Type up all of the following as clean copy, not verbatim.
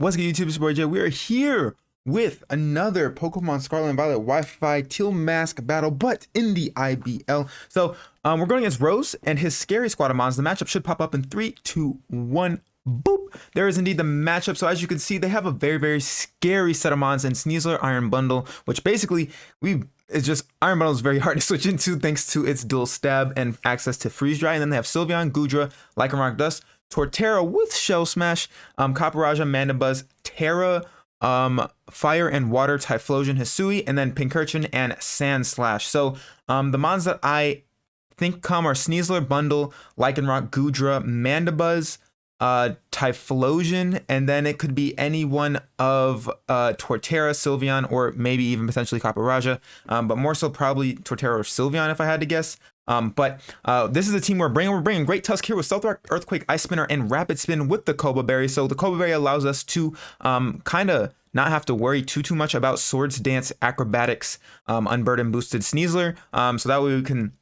What's good, YouTube? It's your boy Jay. We are here with another Pokemon Scarlet and Violet Wi-Fi Teal Mask battle, but in the IBL. So we're going against Rose and his scary squad of mons. The matchup should pop up in 3, 2, 1. Boop! There is indeed the matchup. So as you can see, they have a very scary set of mons in Sneasler, Iron Bundle, which basically it's just Iron Bundle is very hard to switch into thanks to its dual stab and access to freeze dry. And then they have Sylveon, Goodra, Lycanroc Dust, Torterra with Shell Smash, Copperajah, Mandibuzz, Terra, Fire and Water, Typhlosion, Hisui, and then Pincurchin and Sand Slash. So the mons that I think come are Sneasler, Bundle, Lycanroc, Goodra, Mandibuzz, Typhlosion, and then it could be any one of Torterra, Sylveon, or maybe even potentially Copperajah, but more so probably Torterra or Sylveon if I had to guess. But this is a team we're bringing Great Tusk here with Stealth Rock, Earthquake, Ice Spinner, and Rapid Spin with the Koba Berry. So the Koba Berry allows us to kind of not have to worry too much about Swords Dance, Acrobatics, Unburdened boosted Sneasler. So that way we can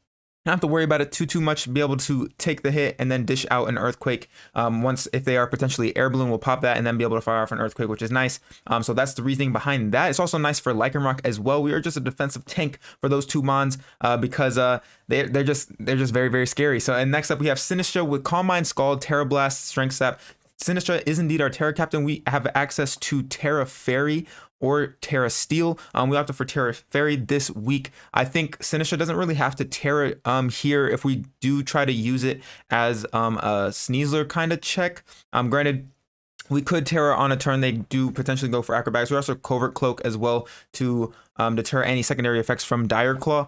not have to worry about it too much, be able to take the hit and then dish out an Earthquake. Once, if they are potentially Air Balloon, we'll pop that and then be able to fire off an Earthquake, which is nice. So that's the reasoning behind that. It's also nice for Lycanroc as well. We are just a defensive tank for those two mons because they're just very scary. So and next up we have Sinistra with Calm Mind, Scald, Terra Blast, Strength Sap. Sinistra is indeed our Terra Captain. We have access to Terra Fairy or Terra Steel. We opted for Terra Fairy this week. I think Sinistra doesn't really have to Terra here if we do try to use it as a Sneasler kind of check. Granted, we could Terra on a turn. They do potentially go for Acrobatics. We also Covert Cloak as well to deter any secondary effects from Dire Claw.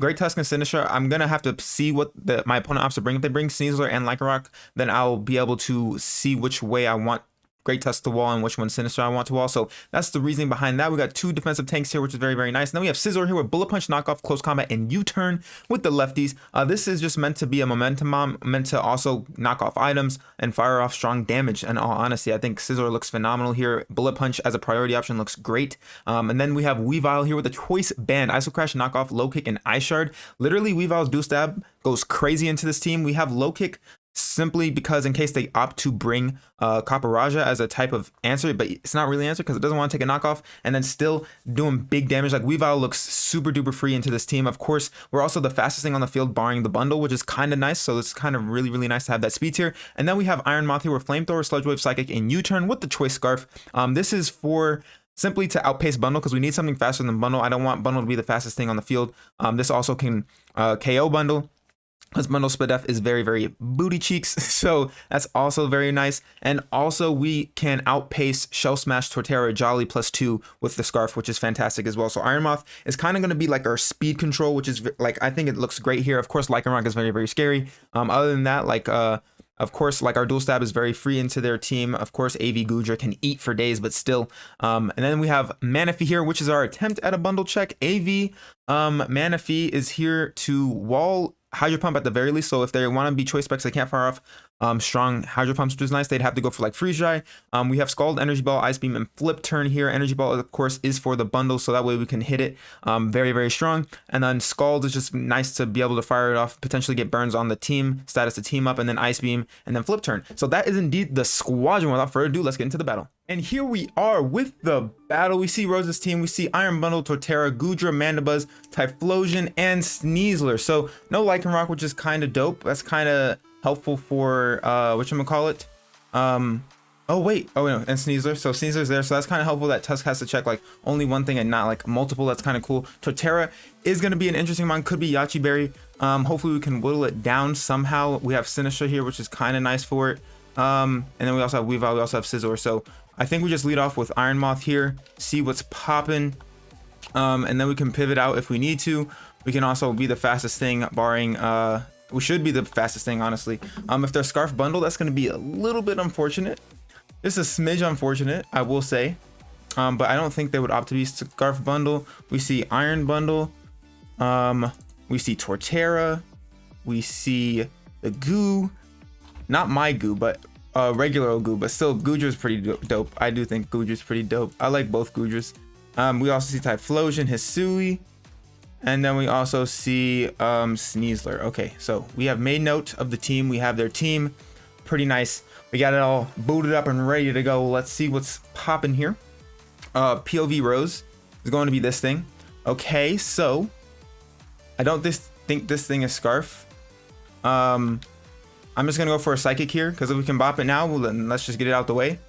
Great Tusk and Sinistra, I'm going to have to see what my opponent opts to bring. If they bring Sneasler and Lycanroc, then I'll be able to see which way I want Great Tusk to wall and which one Sinistra I want to wall. So that's the reasoning behind that. We got two defensive tanks here, which is very nice. And then we have Scizor here with Bullet Punch, Knock Off, Close Combat, and U-Turn with the lefties. This is just meant to be a momentum bomb, meant to also knock off items and fire off strong damage. In all honesty, I think Scizor looks phenomenal here. Bullet Punch as a priority option looks great. And then we have Weavile here with a Choice Band, Iso Crash, Knock Off, Low Kick, and Ice Shard. Literally, Weavile's dual stab goes crazy into this team. We have Low Kick simply because in case they opt to bring Copperajah as a type of answer, but it's not really answer because it doesn't want to take a knockoff, and then still doing big damage. Like Weavile looks super duper free into this team. Of course, we're also the fastest thing on the field barring the bundle, which is kind of nice. So it's kind of really nice to have that speed tier. And then we have Iron Moth here with Flamethrower, Sludge Wave, Psychic, and U-Turn with the Choice Scarf. This is for simply to outpace Bundle because we need something faster than Bundle. I don't want Bundle to be the fastest thing on the field. This also can KO Bundle. This Bundle Split F is very booty cheeks, so that's also very nice. And also we can outpace Shell Smash, Torterra, Jolly +2 with the Scarf, which is fantastic as well. So Iron Moth is kind of going to be like our speed control, which is like, I think it looks great here. Of course, Lycanroc is very scary. Other than that, like of course, like our dual stab is very free into their team. Of course, AV Goodra can eat for days, but still. And then we have Manaphy here, which is our attempt at a bundle check. AV Manaphy is here to wall Hydro Pump at the very least. So if they want to be choice specs, they can't fire off strong Hydro Pumps, which is nice. They'd have to go for like Freeze Dry. We have Scald, Energy Ball, Ice Beam, and Flip Turn here. Energy Ball, of course, is for the bundle, so that way we can hit it very strong. And then Scald is just nice to be able to fire it off, potentially get burns on the team, status to team up, and then Ice Beam, and then Flip Turn. So that is indeed the squadron. Without further ado, let's get into the battle. And here we are with the battle. We see Rose's team. We see Iron Bundle, Torterra, Goodra, Mandibuzz, Typhlosion, and Sneasler. So no Lycanroc, which is kind of dope. That's kind of helpful for whatchamacallit. Oh wait, oh no, and Sneasler. So Sneasler's there, so that's kind of helpful that Tusk has to check like only one thing and not like multiple. That's kind of cool. Torterra is going to be an interesting one. Could be Yachi Berry. Hopefully we can whittle it down somehow. We have Sinistra here, which is kind of nice for it. And then we also have Weavile. We also have Scizor. So I think we just lead off with Iron Moth here, see what's popping, and then we can pivot out if we need to. We can also be the fastest thing barring we should be the fastest thing, honestly. If they're Scarf Bundle, that's going to be a little bit unfortunate. It's a smidge unfortunate, I will say, but I don't think they would opt to be Scarf Bundle. We see Iron Bundle, we see Torterra, we see the Goo, not my Goo, but regular old Goo, but still Goodra's pretty dope. I do think Goodra's pretty dope. I like both Goodras. We also see Typhlosion, Hisui, and then we also see Sneasler. Okay, so we have made note of the team. We have their team. Pretty nice. We got it all booted up and ready to go. Let's see what's popping here. POV Rose is going to be this thing. Okay, so I don't think this thing is Scarf. I'm just gonna go for a Psychic here, because if we can bop it now, well, then let's just get it out the way.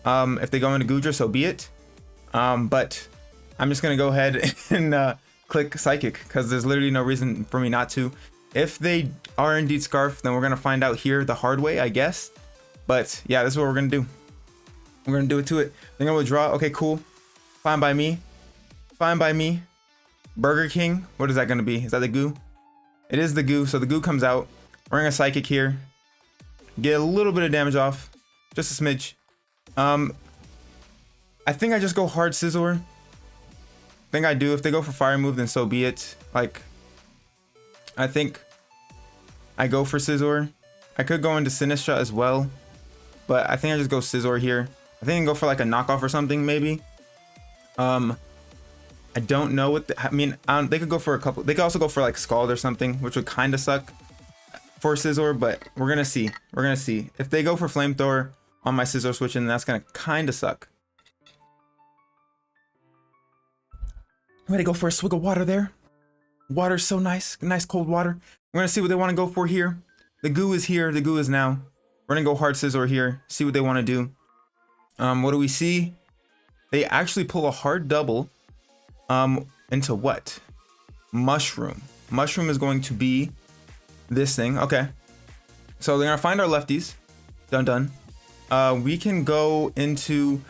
If they go into Goodra, so be it. But I'm just gonna go ahead and click Psychic, because there's literally no reason for me not to. If they are indeed Scarf, then we're gonna find out here the hard way, I guess. But yeah, this is what we're gonna do. We're gonna do it to it. They're gonna withdraw. Okay, cool. Fine by me. Fine by me. Burger King. What is that gonna be? Is that the goo? It is the goo. So the goo comes out. We're gonna Psychic here. Get a little bit of damage off. Just a smidge. I think I just go hard Scizor. I think I do. If they go for Fire move, then so be it. Like, I think I go for Scizor. I could go into Sinistra as well, but I think I just go Scizor here. I think I can go for like a knockoff or something, maybe. I don't know what I mean. They could go for a couple. They could also go for like Scald or something, which would kind of suck for Scizor, but we're gonna see. We're gonna see. If they go for Flamethrower on my Scizor switch, then that's gonna kind of suck. I'm gonna go for a swig of water there. Water's so nice. Nice cold water. We're gonna see what they want to go for here. The goo is here. The goo is now. We're gonna go hard Scizor here. See what they want to do. What do we see? They actually pull a hard double. Into what? Mushroom. Mushroom is going to be this thing. Okay. So they're gonna find our lefties. Dun dun. We can go into.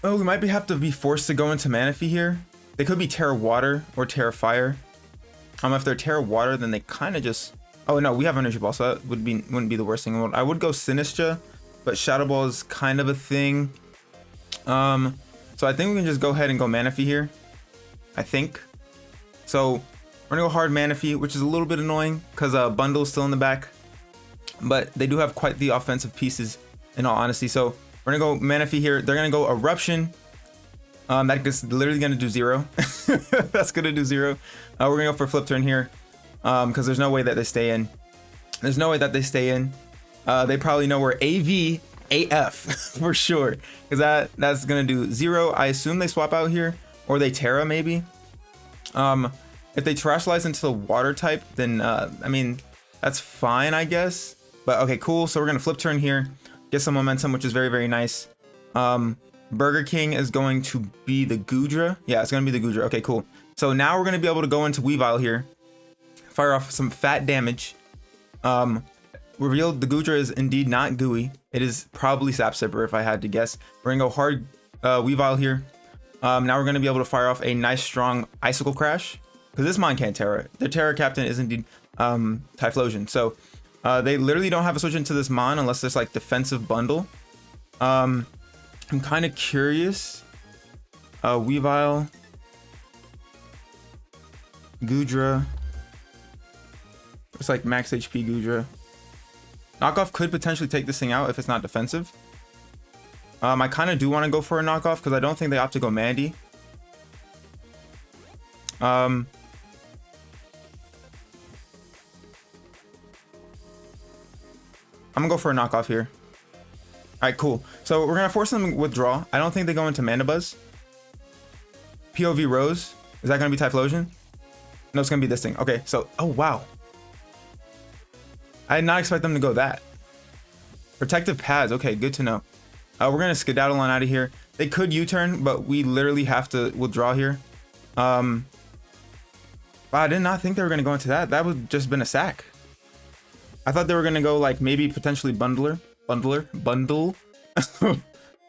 Oh, we might have to be forced to go into Manaphy here. They could be Terra Water or Terra Fire. If they're Terra Water, then they kind of just. Oh no, we have Energy Ball, so that wouldn't be the worst thing. I would go Sinistra, but Shadow Ball is kind of a thing. So I think we can just go ahead and go Manaphy here. I think. So we're gonna go hard Manaphy, which is a little bit annoying because Bundle is still in the back, but they do have quite the offensive pieces in all honesty. So we're gonna go Manaphy here. They're gonna go Eruption. That is literally gonna do 0. That's gonna do 0. We're gonna go for Flip Turn here because there's no way that they stay in. There's no way that they stay in. They probably know we're AV AF for sure, because that's gonna do 0. I assume they swap out here, or they Terra maybe. If they Terastallize into the water type, then I mean that's fine, I guess. But okay, cool. So we're gonna Flip Turn here, get some momentum, which is very, very nice. Burger King is going to be the Goodra. Yeah, it's gonna be the Goodra. Okay, cool. So now we're gonna be able to go into Weavile here, fire off some fat damage. Revealed the Goodra is indeed not gooey. It is probably Sap Sipper if I had to guess. We're gonna go hard Weavile here. Now we're gonna be able to fire off a nice strong Icicle Crash, because this Mon can't Terra. The Terra Captain is indeed Typhlosion. So they literally don't have a switch into this Mon unless there's like defensive bundle. I'm kind of curious. Weavile, Goodra. It's like max HP Goodra. Knockoff could potentially take this thing out if it's not defensive. I kind of do want to go for a knockoff because I don't think they opt to go Mandy. I'm gonna go for a knockoff here. All right, cool. So we're gonna force them to withdraw. I don't think they go into Mandibuzz. POV Rose. Is that gonna be Typhlosion? No, it's gonna be this thing. Okay, so oh wow. I did not expect them to go that. Protective Pads. Okay, good to know. We're gonna skedaddle on out of here. They could U-turn, but we literally have to withdraw here. Wow, I did not think they were gonna go into that. That would have just been a sack. I thought they were gonna go like maybe potentially bundle.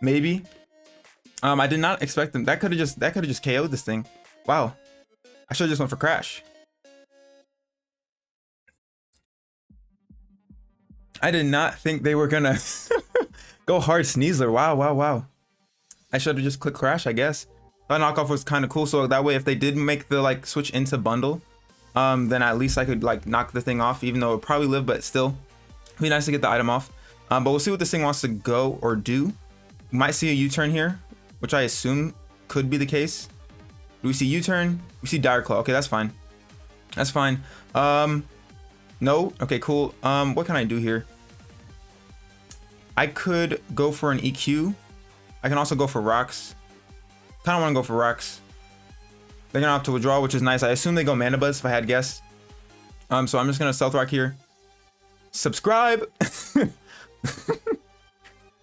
Maybe. I did not expect them. That could have just KO'd this thing. Wow. I should have just went for Crash. I did not think they were gonna go hard Sneasler. Wow. I should have just clicked Crash, I guess. That knockoff was kind of cool, so that way if they did make the like switch into bundle, then at least I could like knock the thing off, even though it would probably live, but still it'd be nice to get the item off. But we'll see what this thing wants to go or do. We might see a U-turn here, which I assume could be the case. Do we see U-turn? We see Dire Claw. Okay, that's fine. That's fine. No. Okay, cool. What can I do here? I could go for an EQ. I can also go for rocks. Kind of want to go for rocks. They're gonna opt to withdraw, which is nice. I assume they go Mana Buzz if I had guessed. So I'm just gonna Stealth Rock here. Subscribe.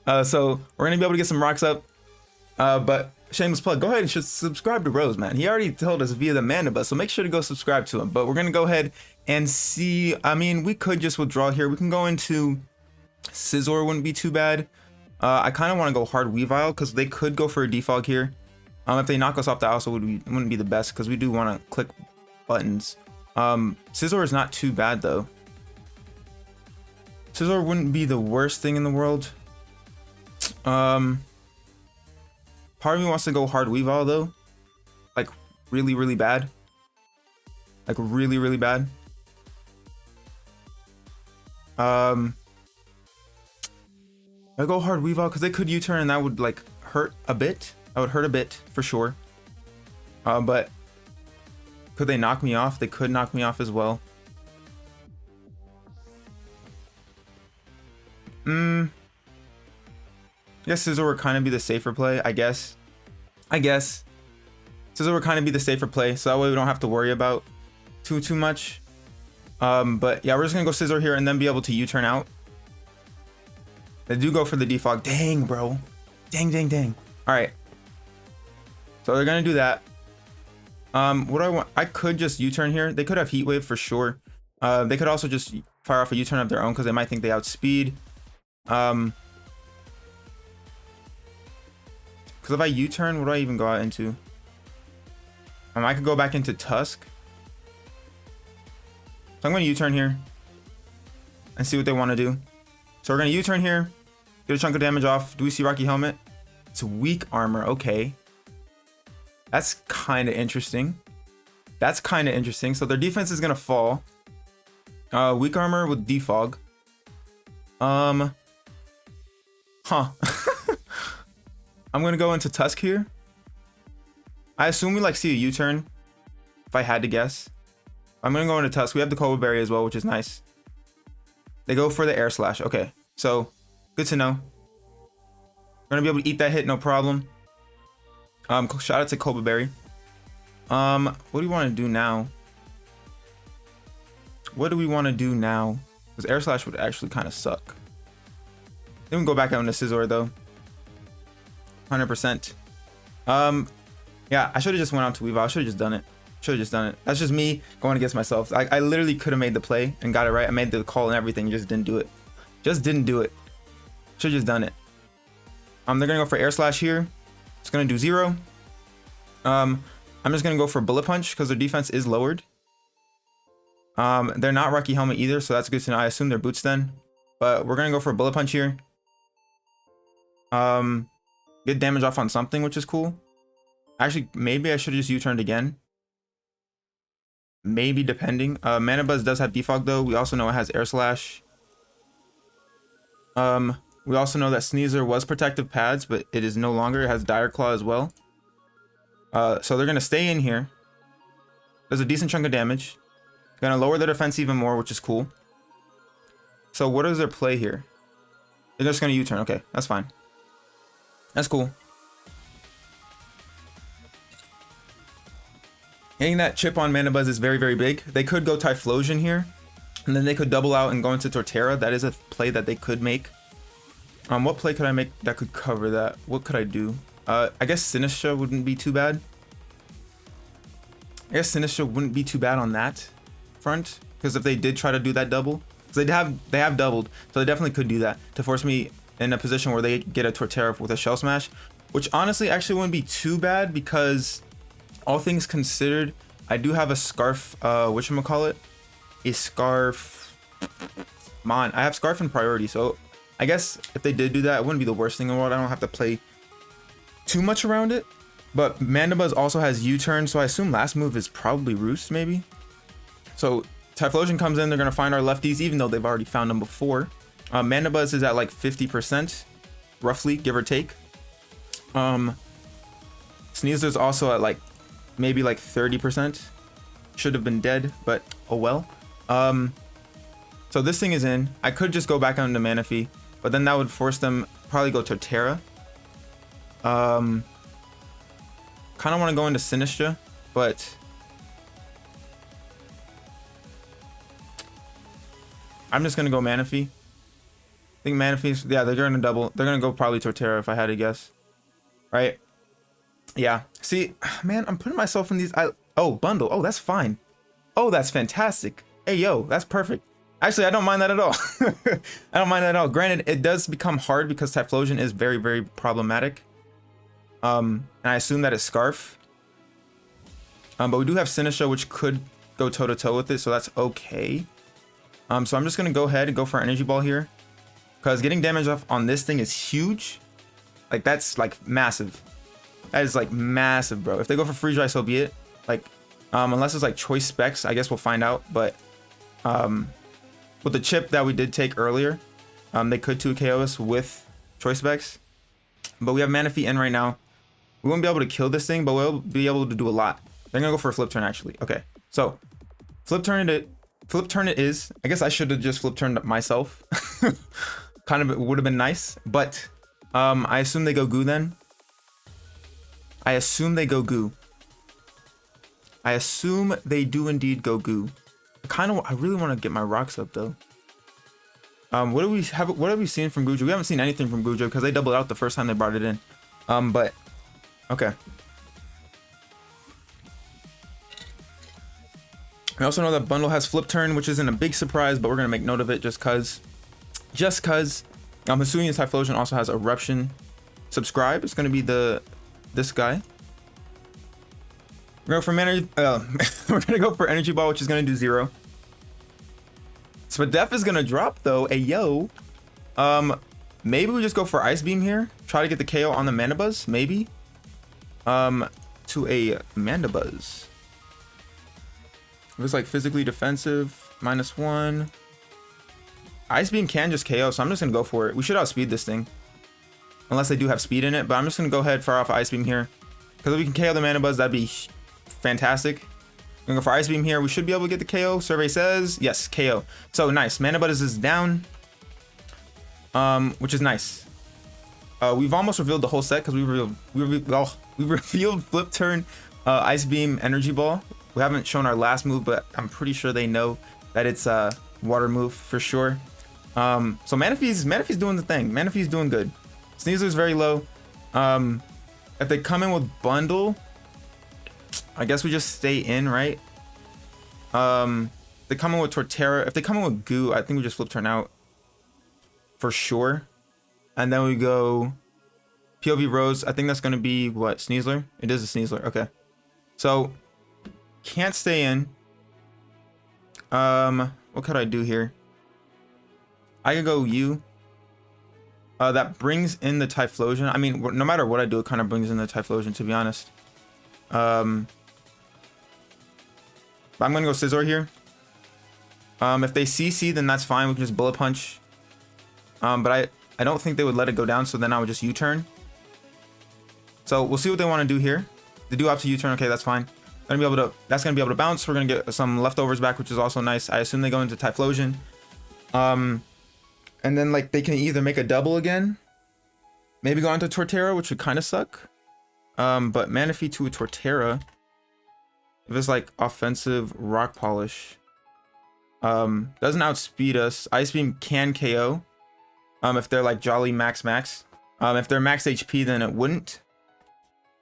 So we're gonna be able to get some rocks up. But shameless plug, go ahead and just subscribe to Rose, man. He already told us via the Mana Buzz, so make sure to go subscribe to him. But we're gonna go ahead and see. I mean, we could just withdraw here. We can go into Scizor, wouldn't be too bad. I kind of want to go hard Weavile because they could go for a defog here. If they knock us off, that also wouldn't be the best because we do want to click buttons. Scizor is not too bad though. Scizor wouldn't be the worst thing in the world. Part of me wants to go hard Weavile though, like really bad, like really bad. I go hard Weavile because they could U-turn and that would like hurt a bit. That would hurt a bit for sure. But could they knock me off? They could knock me off as well. I guess Scizor would kind of be the safer play, I guess. Scizor would kind of be the safer play, so that way we don't have to worry about too much. But yeah, we're just gonna go Scizor here and then be able to U-turn out. They do go for the defog. Dang, bro. Dang. All right. So they're gonna do that. What do I want? I could just U-turn here. They could have Heat Wave for sure. They could also just fire off a U-turn of their own because they might think they outspeed. Because if I U-turn, what do I even go out into? I could go back into Tusk. So I'm going to U-turn here and see what they want to do. So we're going to U-turn here, get a chunk of damage off. Do we see Rocky Helmet? It's weak armor. Okay. That's kind of interesting. So their defense is going to fall. Weak armor with defog. Huh. I'm going to go into Tusk here. I assume we like see a U-turn if I had to guess. I'm going to go into Tusk. We have the Cobra Berry as well, which is nice. They go for the Air Slash. Okay, so good to know. We're going to be able to eat that hit, no problem. Shout out to Cobra Berry. What do we want to do now? Because Air Slash would actually kind of suck. Then we can go back out into Scizor though. 100%. Yeah, I should have just went out to Weavile. I should have just done it. That's just me going against myself. I literally could have made the play and got it right. I made the call and everything, just didn't do it. Should have just done it. They're gonna go for Air Slash here. It's gonna do 0. I'm just gonna go for Bullet Punch because their defense is lowered. They're not Rocky Helmet either, so that's good to know. I assume they're Boots then. But we're gonna go for a Bullet Punch here. Get damage off on something, which is cool. Actually, maybe I should have just U-turned again. Maybe, depending. Mana Buzz does have defog though. We also know it has Air Slash. We also know that Sneasler was protective pads, but it is no longer. It has Dire Claw as well. So they're gonna stay in here. There's a decent chunk of damage. Gonna lower their defense even more, which is cool. So what is their play here? They're just gonna U-turn. Okay, that's fine. That's cool. Getting that chip on Mana Buzz is very big. They could go Typhlosion here, and then they could double out and go into Torterra. That is a play that they could make. What play could I make that could cover that? What could I do? I guess Sinistra wouldn't be too bad. On that front, because if they did try to do that double, because they have doubled, so they definitely could do that to force me in a position where they get a Torterra with a Shell Smash, which honestly actually wouldn't be too bad because all things considered, I do have a Scarf, whatchamacallit? A Scarf. I have Scarf in priority, so I guess if they did do that, it wouldn't be the worst thing in the world. I don't have to play too much around it. But Mana Buzz also has U-turn, so I assume last move is probably Roost, maybe. So Typhlosion comes in, they're going to find our lefties, even though they've already found them before. Mana Buzz is at like 50%, roughly, give or take. Sneasler's also at like maybe like 30%. Should have been dead, but oh well. So this thing is in. I could just go back onto Manaphy, but then that would force them probably go Torterra. Kind of want to go into Sinistra, but I'm just gonna go Manaphy. I think Manaphy's, yeah, they're gonna double. They're gonna go probably Torterra if I had to guess. Right? Yeah. See, man, I'm putting myself in these. Oh, bundle. Oh, that's fine. Oh, that's fantastic. Hey, yo, that's perfect. Actually, I don't mind that at all. I don't mind that at all. Granted, it does become hard because Typhlosion is very, very problematic. And I assume that is Scarf. But we do have Sinistra, which could go toe-to-toe with it, so that's okay. So I'm just gonna go ahead and go for an Energy Ball here, because getting damage off on this thing is huge. Like, that's like massive. That is like massive, bro. If they go for Freeze Dry, so be it. Like, unless it's like Choice Specs, I guess we'll find out. But with the chip that we did take earlier, they could 2KO us with Choice Specs. But we have Manaphy in right now. We won't be able to kill this thing, but we'll be able to do a lot. They're gonna go for a Flip Turn, actually. Okay, so Flip Turn it is. I guess I should have just Flip Turned myself. Kind of would have been nice, but I assume they go Goo then. I assume they go Goo. I assume they do indeed go Goo. I really want to get my rocks up though. What do we have? What have we seen from Gujo? We haven't seen anything from Gujo because they doubled out the first time they brought it in. But okay. We also know that bundle has Flip Turn, which isn't a big surprise, but we're gonna make note of it just cause. Hisuian Typhlosion also has Eruption. Subscribe. It's gonna be this guy. We're gonna go for Energy Ball, which is gonna do 0. Spadef is gonna drop though. Hey yo. Maybe we just go for Ice Beam here. Try to get the KO on the Mandibuzz, maybe. To a Mandibuzz. It was like physically defensive, -1. Ice Beam can just KO, so I'm just gonna go for it. We should outspeed this thing. Unless they do have speed in it, but I'm just gonna go ahead fire off Ice Beam here. Because if we can KO the Mandibuzz, that'd be fantastic. I'm gonna go for Ice Beam here. We should be able to get the KO. Survey says, yes, KO. So nice, Mandibuzz is down. Which is nice. We've almost revealed the whole set because we revealed Flip Turn, Ice Beam, Energy Ball. We haven't shown our last move, but I'm pretty sure they know that it's a water move for sure. So Manaphy's doing the thing. Manaphy's doing good. Sneasler's very low. If they come in with bundle, I guess we just stay in, right? They come in with Torterra. If they come in with Goo, I think we just Flip Turn out for sure. And then we go POV Rose. I think that's gonna be what, Sneasler? It is a Sneasler. Okay. So can't stay in. What could I do here? I could go U. That brings in the Typhlosion. I mean, no matter what I do, it kind of brings in the Typhlosion, to be honest. But I'm gonna go Scizor here. If they CC, then that's fine. We can just Bullet Punch. But I don't think they would let it go down, so then I would just U-turn. So we'll see what they want to do here. They do opt to U-turn. Okay, that's fine. That's gonna be able to bounce. We're gonna get some leftovers back, which is also nice. I assume they go into Typhlosion. And then like they can either make a double again, maybe go into Torterra, which would kind of suck. But Manaphy to a Torterra, if it's like offensive Rock Polish, doesn't outspeed us. Ice Beam can KO. If they're like Jolly max. If they're max HP, then it wouldn't.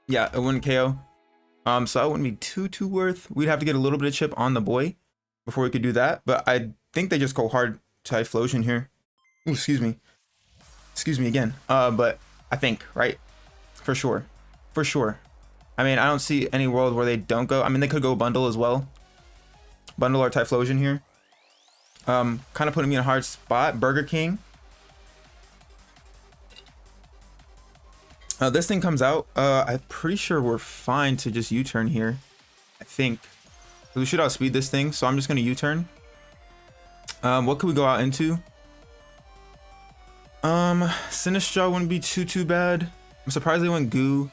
Yeah, it wouldn't KO. So that wouldn't be too worth. We'd have to get a little bit of chip on the boy before we could do that. But I think they just go hard Typhlosion here. Ooh, excuse me again. But I think, right? For sure. I mean, I don't see any world where they don't go. I mean, they could go bundle as well. Bundle or Typhlosion here. Kind of putting me in a hard spot. Burger King. This thing comes out. I'm pretty sure we're fine to just U-turn here. I think. We should outspeed this thing, so I'm just gonna U-turn. What could we go out into? Sinistra wouldn't be too bad. I'm surprised they went Goo.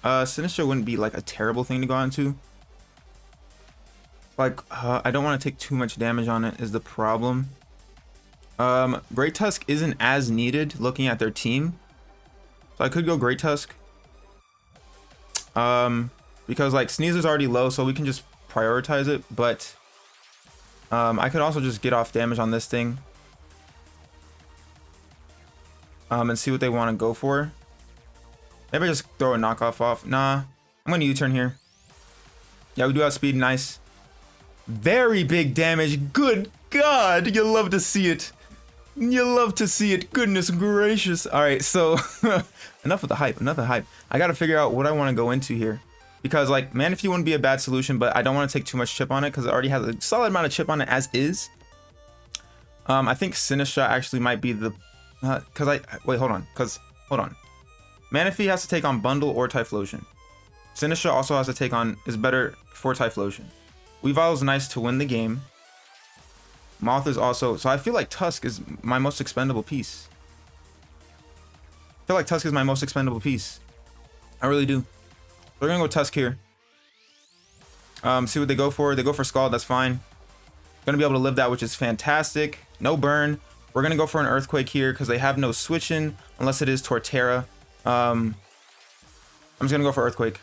Sinistra wouldn't be like a terrible thing to go out into. Like, I don't want to take too much damage on it is the problem. Great Tusk isn't as needed looking at their team. So I could go Great Tusk. Because like Sneezer's already low, so we can just prioritize it, but I could also just get off damage on this thing. And see what they want to go for. Maybe I just throw a knockoff off. Nah, I'm gonna U-turn here. Yeah, we do have speed, nice. Very big damage. Good God, you love to see it. You love to see it. Goodness gracious. All right, so enough of the hype. Enough of the hype. I gotta figure out what I want to go into here, because like Manaphy wouldn't be a bad solution, but I don't want to take too much chip on it because it already has a solid amount of chip on it as is. I think Sinistra actually might be the wait, hold on. Manaphy has to take on Bundle or Typhlosion. Sinistra also has to take on, is better for Typhlosion. Weavile is nice to win the game. Moth is also, so I feel like Tusk is my most expendable piece. I feel like Tusk is my most expendable piece. I really do. We're gonna go Tusk here. See what they go for. They go for Scald, that's fine. Gonna be able to live that, which is fantastic. No burn. We're gonna go for an Earthquake here because they have no switching unless it is Torterra. I'm just gonna go for Earthquake.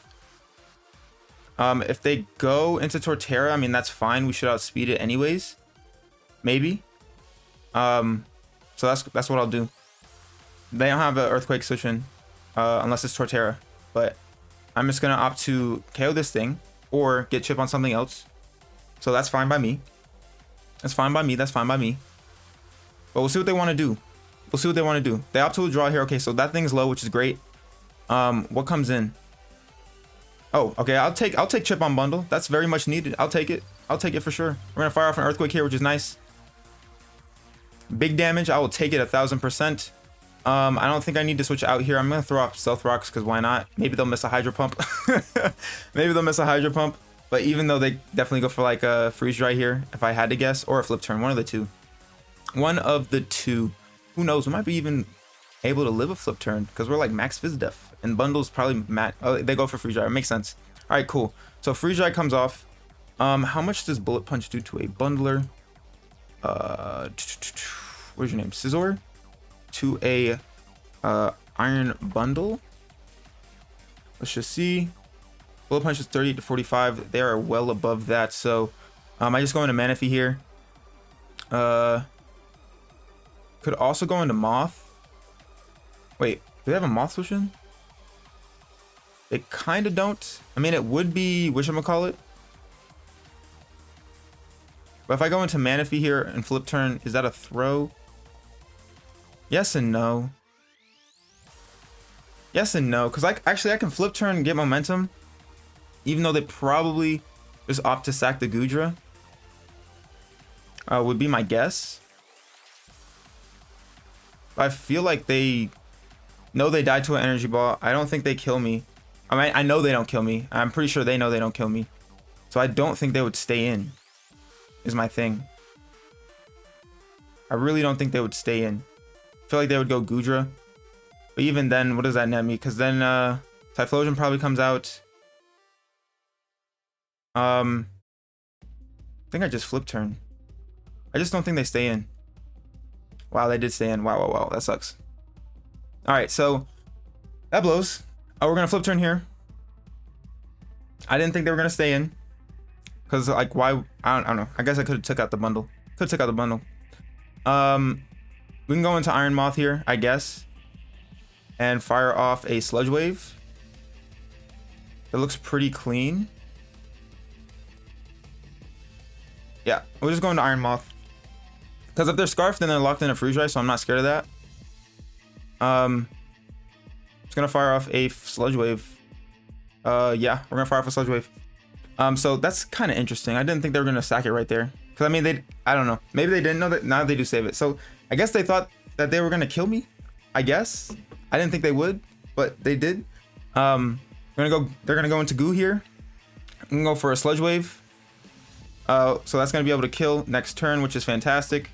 If they go into Torterra, I mean that's fine. We should outspeed it anyways. Maybe. So that's what I'll do. They don't have an Earthquake switching unless it's Torterra. But I'm just gonna opt to KO this thing or get chip on something else. So that's fine by me. That's fine by me. That's fine by me. But we'll see what they want to do. We'll see what they want to do. They opt to withdraw here. Okay, so that thing's low, which is great. What comes in? Oh, okay. I'll take chip on Bundle. That's very much needed. I'll take it. I'll take it for sure. We're gonna fire off an Earthquake here, which is nice. Big damage. I will take it 1000%. I don't think I need to switch out here. I'm gonna throw off Stealth Rocks because why not? Maybe they'll miss a Hydro Pump. Maybe they'll miss a Hydro Pump. But even though they definitely go for like a Freeze Dry here, if I had to guess, or a Flip Turn, one of the two. One of the two. Who knows? We might be even able to live a Flip Turn because we're like max Fizz Def. And Bundle's probably oh, they go for Freeze Dry. It makes sense. All right, cool. So Freeze Dry comes off. How much does Bullet Punch do to a Bundler? Where's your name? Scizor? To a Iron Bundle. Let's just see. Bullet Punch is 30 to 45. They are well above that. So I just go into Manaphy here. Could also go into Moth. Wait, do they have a Moth solution? They kind of don't. I mean, it would be whatchamacallit. But if I go into Manaphy here and Flip Turn, is that a throw? Yes and no. Yes and no, because actually I can Flip Turn and get momentum, even though they probably just opt to sack the Goodra. Would be my guess. I feel like they know they died to an Energy Ball. I don't think they kill me. I mean, I know they don't kill me. I'm pretty sure they know they don't kill me. So I don't think they would stay in, is my thing. I really don't think they would stay in. I feel like they would go Goodra. But even then, what does that net me? Because then Typhlosion probably comes out. I think I just Flip Turn. I just don't think they stay in. Wow, they did stay in. Wow, wow, wow. That sucks. All right, so that blows. Oh, we're going to Flip Turn here. I didn't think they were going to stay in. Because, like, why? I don't know. I guess I could have took out the bundle. Could have took out the bundle. We can go into Iron Moth here, I guess. And fire off a Sludge Wave. It looks pretty clean. Yeah, we're just going to Iron Moth. Because if they're Scarfed, then they're locked in a Freeze Dry, so I'm not scared of that. Just gonna fire off a Sludge Wave. Yeah, we're gonna fire off a Sludge Wave. So that's kind of interesting. I didn't think they were gonna sack it right there. Because I mean, I don't know. Maybe they didn't know that. Now they do save it. So I guess they thought that they were gonna kill me. I guess. I didn't think they would, but they did. They're gonna go into Goo here. I'm gonna go for a Sludge Wave. So that's gonna be able to kill next turn, which is fantastic.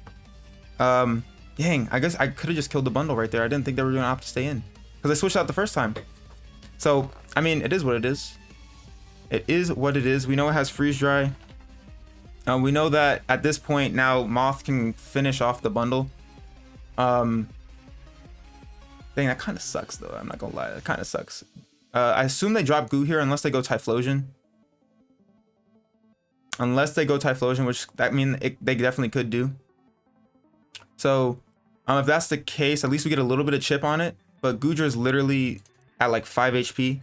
Dang, I guess I could have just killed the bundle right there. I didn't think they were gonna opt to stay in because I switched out the first time. So I mean, it is what it is. It is what it is. We know it has Freeze Dry. We know that at this point now Moth can finish off the bundle. Dang, that kind of sucks though. I'm not gonna lie, that kind of sucks. I assume they drop goo here unless they go Typhlosion. Unless they go Typhlosion, which that mean they definitely could do. So if that's the case, at least we get a little bit of chip on it. But Goodra is literally at like 5 HP.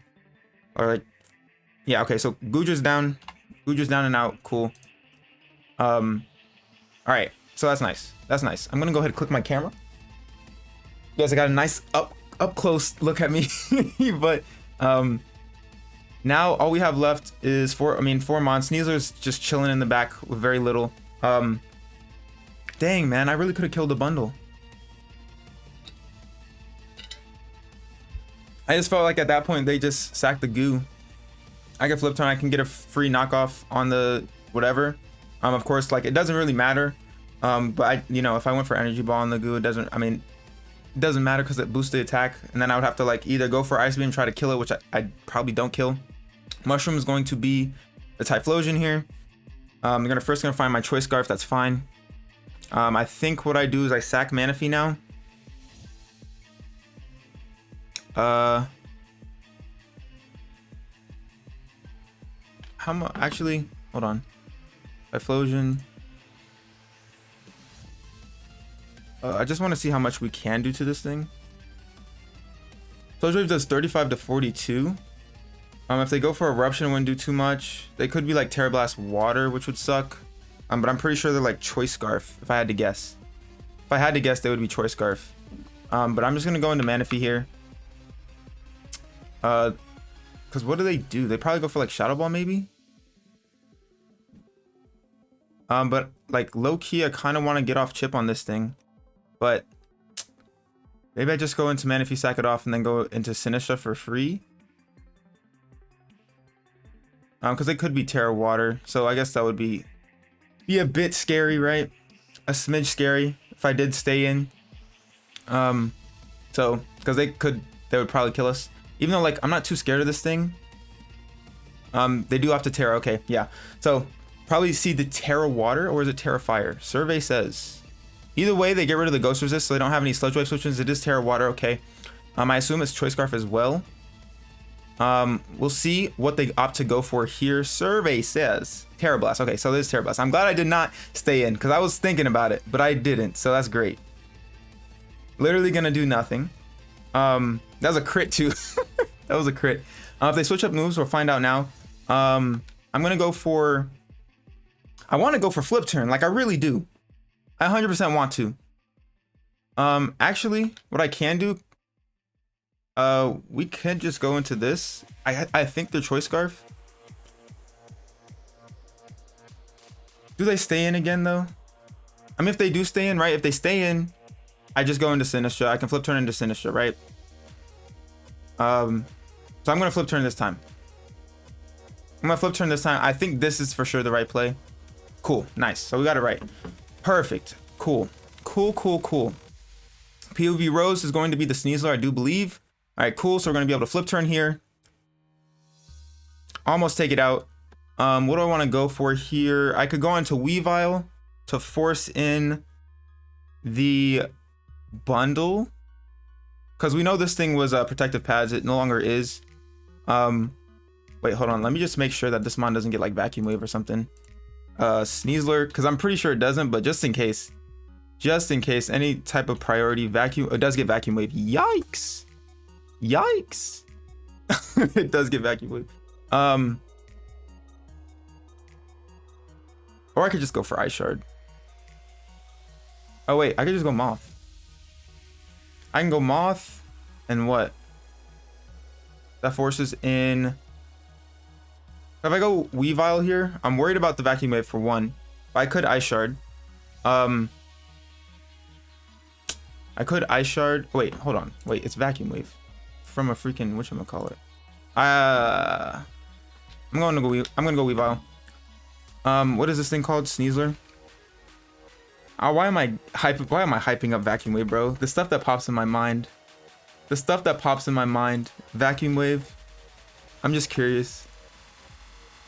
Or like, yeah, okay, so Goodra's down. Goodra's down and out, cool. Alright, so that's nice. That's nice. I'm gonna go ahead and click my camera. You guys, I got a nice up close look at me. But now all we have left is 4 Mon. Sneasler's just chilling in the back with very little. Dang, man, I really could have killed the bundle. I just felt like at that point they just sacked the goo. I can flip turn, I can get a free knockoff on the whatever. Of course, like it doesn't really matter. But if I went for energy ball on the goo, it doesn't matter because it boosts the attack, and then I would have to like either go for ice beam, try to kill it, which I probably don't kill. Mushroom is going to be the Typhlosion here. I'm first gonna find my choice scarf. That's fine. I think what I do is I sack Manaphy now. How much? Actually, hold on. Typhlosion. I just want to see how much we can do to this thing. Sludge Wave does 35 to 42. If they go for Eruption, it wouldn't do too much. They could be like Terra Blast Water, which would suck. But I'm pretty sure they're like Choice Scarf, if I had to guess. If I had to guess, they would be Choice Scarf. But I'm just going to go into Manaphy here. Because what do? They probably go for like Shadow Ball, maybe? But like low-key, I kind of want to get off chip on this thing. But maybe I just go into Manaphy, sack it off, and then go into Sinistra for free. Because they could be Terra Water, so I guess that would be a bit scary, right? A smidge scary if I did stay in. So because they would probably kill us. Even though like I'm not too scared of this thing. They do have to Terra. Okay, yeah. So probably see the Terra Water, or is it Terra Fire? Survey says. Either way, they get rid of the Ghost Resist, so they don't have any Sludge Wave switches. It is Terra Water, okay. I assume it's Choice Scarf as well. We'll see what they opt to go for here. Survey says Terra Blast. Okay, so there's Terra Blast. I'm glad I did not stay in, because I was thinking about it, but I didn't, so that's great. Literally gonna do nothing. That was a crit too. That was a crit. If they switch up moves, we'll find out now. I'm gonna go for... I want to go for Flip Turn, like I really do. I 100% want to. Actually, what I can do, we can just go into this. I think they're Choice Scarf. Do they stay in again though? I mean, if they do stay in, right? If they stay in, I just go into Sinistra. I can flip turn into Sinistra, right? So I'm gonna flip turn this time. I think this is for sure the right play. Cool, nice. So we got it right. Perfect. Cool. POV Rose is going to be the Sneasler, I do believe. All right, cool. So we're going to be able to flip turn here. Almost take it out. What do I want to go for here? I could go into Weavile to force in the bundle. Because we know this thing was protective pads. It no longer is. Wait, hold on. Let me just make sure that this mon doesn't get like Vacuum Wave or something. Sneasler, because I'm pretty sure it doesn't, but just in case any type of priority vacuum, it does get Vacuum Wave. Yikes. It does get Vacuum Wave. Or I could just go for Ice Shard. Oh wait, I could just go Moth. I can go Moth and what? That forces in. If I go Weavile here, I'm worried about the Vacuum Wave for one. But I could Ice Shard. I could Ice Shard. Wait, hold on. Wait, it's Vacuum Wave from a freaking whatchamacallit. I'm gonna go Weavile. What is this thing called? Sneasler. Why am I hyping up Vacuum Wave, bro? The stuff that pops in my mind. Vacuum Wave. I'm just curious.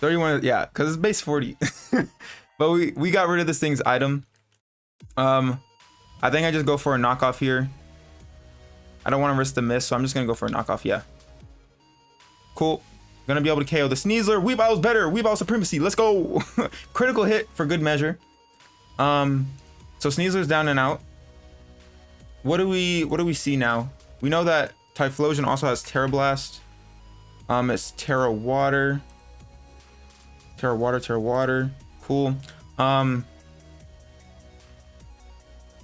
31, yeah, because it's base 40. But we got rid of this thing's item. I think I just go for a knockoff here. I don't want to risk the miss, so I'm just going to go for a knockoff. Yeah. Cool. Gonna be able to KO the Sneasler. Weavile's better. Weavile supremacy. Let's go. Critical hit for good measure. So Sneasler's down and out. What do we see now? We know that Typhlosion also has Terra Blast. It's Terra Water. Terra Water. Cool.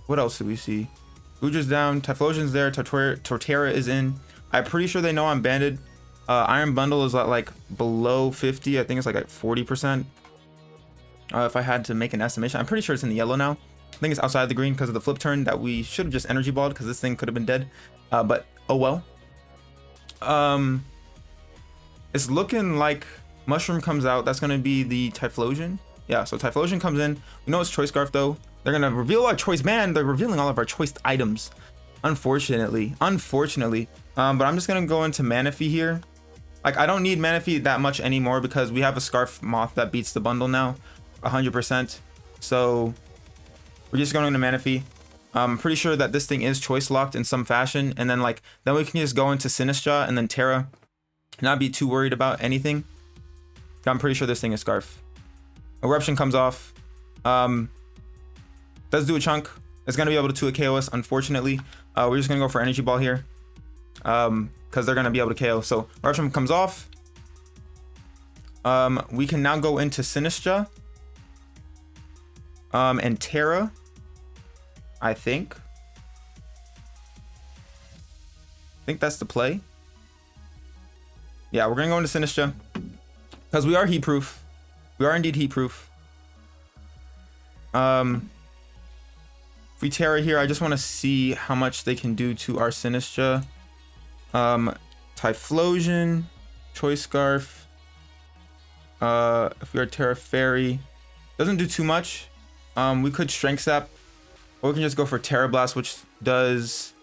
What else do we see? Guja's down. Typhlosion's there. Torterra is in. I'm pretty sure they know I'm banded. Iron Bundle is at like below 50. I think it's like at 40%. If I had to make an estimation, I'm pretty sure it's in the yellow now. I think it's outside the green because of the flip turn that we should have just energy balled because this thing could have been dead. But oh well. It's looking like Mushroom comes out. That's gonna be the Typhlosion. Yeah, so Typhlosion comes in. We know it's Choice Scarf though. They're gonna reveal our choice. Man, they're revealing all of our choice items. Unfortunately. But I'm just gonna go into Manaphy here. Like, I don't need Manaphy that much anymore because we have a Scarf Moth that beats the bundle now 100%. So we're just going into Manaphy. I'm pretty sure that this thing is choice locked in some fashion, and then then we can just go into Sinistra and then Terra, not be too worried about anything. I'm pretty sure this thing is Scarf. Eruption comes off. Does do a chunk. It's gonna be able to 2 KO us. Unfortunately, we're just gonna go for Energy Ball here, because they're gonna be able to KO. So Eruption comes off. We can now go into Sinistra and Terra. I think that's the play. Yeah, we're gonna go into Sinistra because we are heat proof. We are indeed heat proof. If we Terra here, I just want to see how much they can do to our Sinistra. Typhlosion, Choice Scarf. If we are Terra Fairy, doesn't do too much. We could Strength Sap, or we can just go for Terra Blast, which does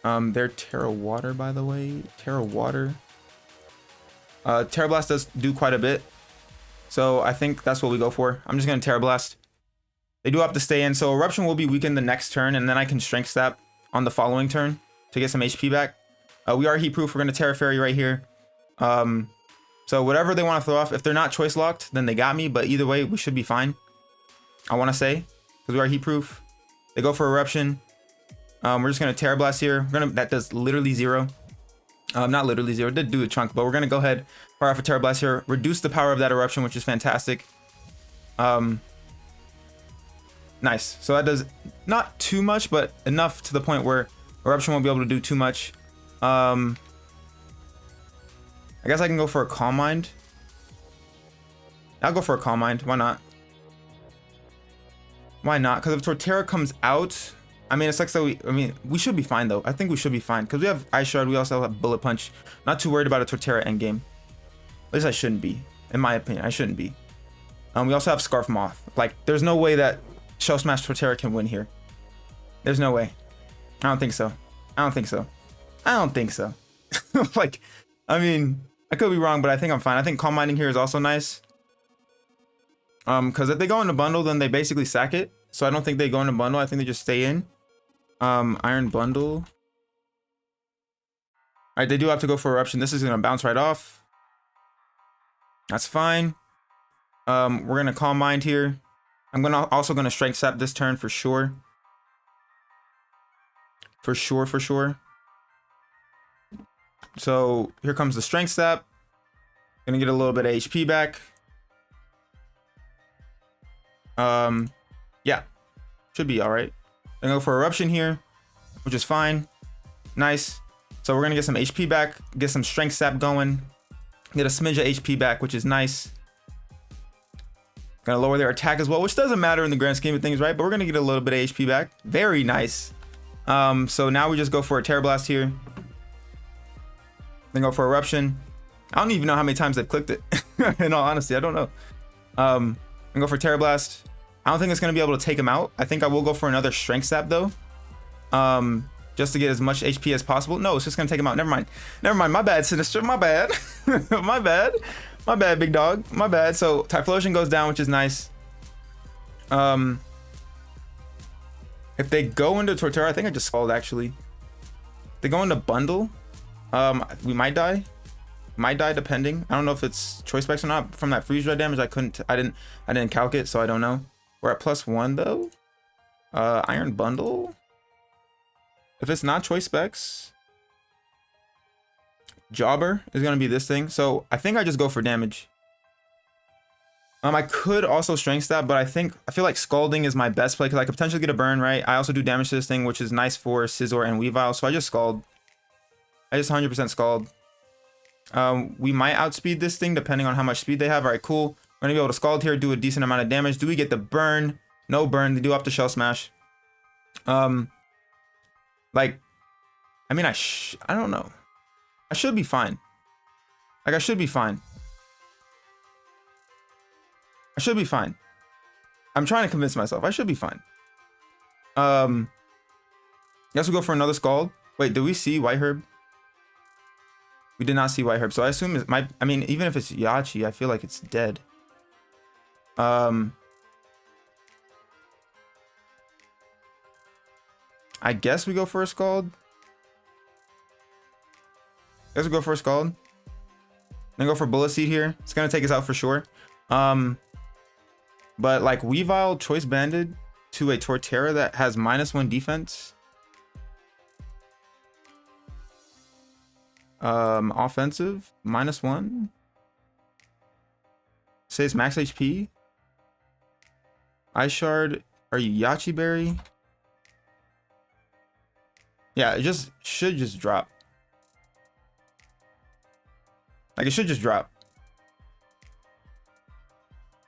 their Terra Water, by the way. Terra Water. Terra Blast does do quite a bit, so I think that's what we go for. I'm just gonna Terra Blast. They do have to stay in, so Eruption will be weakened the next turn, and then I can Strength Sap on the following turn to get some HP back. We are heat proof. We're gonna Terra Fairy right here. So whatever they want to throw off, if they're not choice locked, then they got me. But either way, we should be fine, I want to say, because we are heat proof. They go for Eruption. We're just gonna Terra Blast here. That does literally 0. Not literally 0. It did do a chunk, but we're gonna go ahead, fire off a Terra Blast here, reduce the power of that Eruption, which is fantastic. Nice. So that does not too much, but enough to the point where Eruption won't be able to do too much. I guess I can go for a Calm Mind. I'll go for a Calm Mind. Why not? Why not? Because if Torterra comes out, I mean, it's like, so we should be fine though. I think we should be fine because we have Ice Shard. We also have Bullet Punch. Not too worried about a Torterra endgame. At least I shouldn't be, in my opinion. I shouldn't be. We also have Scarf Moth. Like, there's no way that Shell Smash Torterra can win here. There's no way. I don't think so. Like, I mean, I could be wrong, but I think I'm fine. I think Calm Minding here is also nice. Because if they go into bundle, then they basically sack it. So I don't think they go into bundle. I think they just stay in. Iron Bundle. Alright, they do have to go for Eruption. This is gonna bounce right off. That's fine. We're gonna Calm Mind here. I'm also gonna Strength Sap this turn for sure. For sure. So here comes the Strength Sap. Gonna get a little bit of HP back. Yeah, should be all right. Gonna go for Eruption here, which is fine. Nice. So we're gonna get some HP back, get some Strength Sap going, get a smidge of HP back, which is nice. Gonna lower their attack as well, which doesn't matter in the grand scheme of things, right? But we're gonna get a little bit of HP back. Very nice. So now we just go for a Terra Blast here. Then go for Eruption. I don't even know how many times they've clicked it. In all honesty, I don't know. And go for Terra Blast. I don't think it's gonna be able to take him out. I think I will go for another Strength Sap though. Just to get as much HP as possible. No, it's just gonna take him out. Never mind. My bad, Sinistra. My bad. My bad, big dog. My bad. So Typhlosion goes down, which is nice. If they go into Torterra, I think I just scald actually. If they go into bundle, we might die. Might die depending. I don't know if it's choice specs or not. From that freeze dry damage, I didn't calc it, so I don't know. We're at +1 though. Iron bundle. If it's not choice specs, Jobber is gonna be this thing. So I think I just go for damage. I could also strength stab, but I feel like scalding is my best play because I could potentially get a burn, right? I also do damage to this thing, which is nice for Scizor and Weavile. So I just scald. I just 100% scald. We might outspeed this thing depending on how much speed they have. All right, cool. We're gonna be able to scald here, do a decent amount of damage. Do we get the burn? No burn. They do up to shell smash. Like, I mean, I don't know. I should be fine. Like, I should be fine. I should be fine. I'm trying to convince myself. I should be fine. Guess we'll go for another scald. Wait, did we see White Herb? We did not see White Herb, so I assume it might. I mean, even if it's Yachi, I feel like it's dead. I guess we go for a scald. Guess we go for a scald. Then go for Bullet Seed here. It's gonna take us out for sure. But like Weavile choice banded to a Torterra that has -1 defense. Offensive -1. Says max HP. Ice Shard. Are you Yachi Berry? Yeah, it should just drop. Like, it should just drop.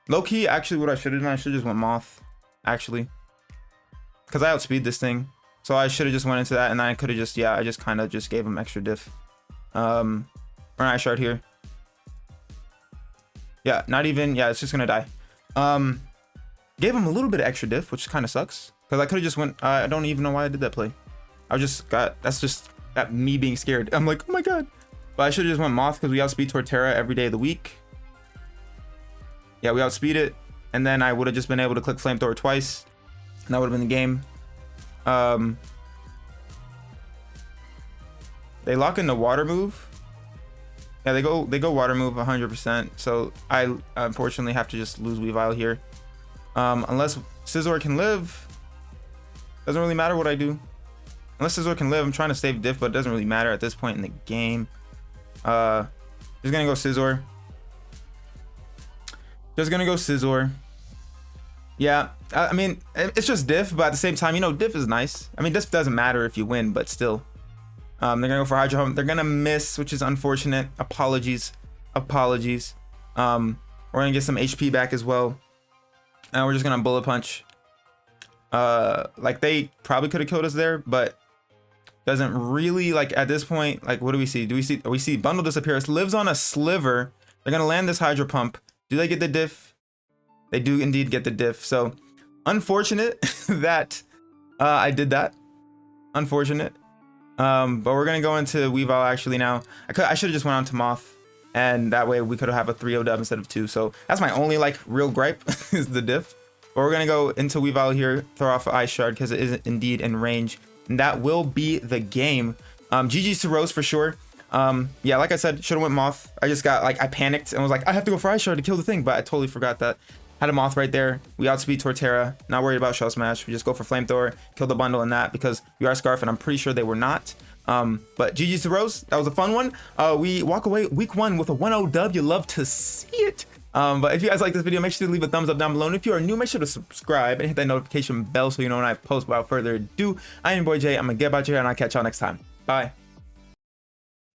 Low key, actually, what I should have done, I should have just went Moth, actually, because I outspeed this thing. So I should have just went into that, and then I could have just, yeah, I just kind of just gave him extra diff. Or an Ice Shard here. Yeah, not even. Yeah, it's just gonna die. Gave him a little bit of extra diff, which kind of sucks, because I could have just went. I don't even know why I did that play. I just got. That's just that me being scared. I'm like, oh my god. But I should have just went Moth because we outspeed Torterra every day of the week. Yeah, we outspeed it, and then I would have just been able to click Flamethrower twice, and that would have been the game. They lock in the water move. Yeah, they go water move 100%. So I unfortunately have to just lose Weavile here. Unless Scizor can live, doesn't really matter what I do. Unless Scizor can live, I'm trying to save diff, but it doesn't really matter at this point in the game. Just gonna go Scizor. Just gonna go Scizor. Yeah, I mean, it's just diff, but at the same time, you know, diff is nice. I mean, diff doesn't matter if you win, but still. They're gonna go for Hydro Pump. They're gonna miss, which is unfortunate. Apologies. We're gonna get some HP back as well. And we're just gonna Bullet Punch. Like, they probably could have killed us there, but doesn't really, like, at this point, like, what do we see? We see Bundle Disappears, lives on a sliver. They're gonna land this Hydro Pump. Do they get the diff? They do indeed get the diff. So unfortunate that I did that. Unfortunate. But we're gonna go into Weavile actually now. I should have just went on to Moth, and that way we could have a 3-0 dub instead of 2. So that's my only like real gripe is the diff. But we're gonna go into Weavile here, throw off an Ice Shard because it is indeed in range, and that will be the game. GG's to Rose for sure. Yeah, like I said, should have went Moth. I just got like, I panicked and was like, I have to go for Ice Shard to kill the thing, but I totally forgot that. Had a Moth right there. We outspeed Torterra. Not worried about Shell Smash. We just go for Flamethrower, kill the bundle in that because we are Scarf, and I'm pretty sure they were not. But GG's to Rose. That was a fun one. We walk away week 1 with a 1-0 dub. You love to see it. But if you guys like this video, make sure to leave a thumbs up down below. And if you are new, make sure to subscribe and hit that notification bell so you know when I post. Without further ado, I am your boy Jay. I'm gonna get about you here, and I'll catch y'all next time. Bye.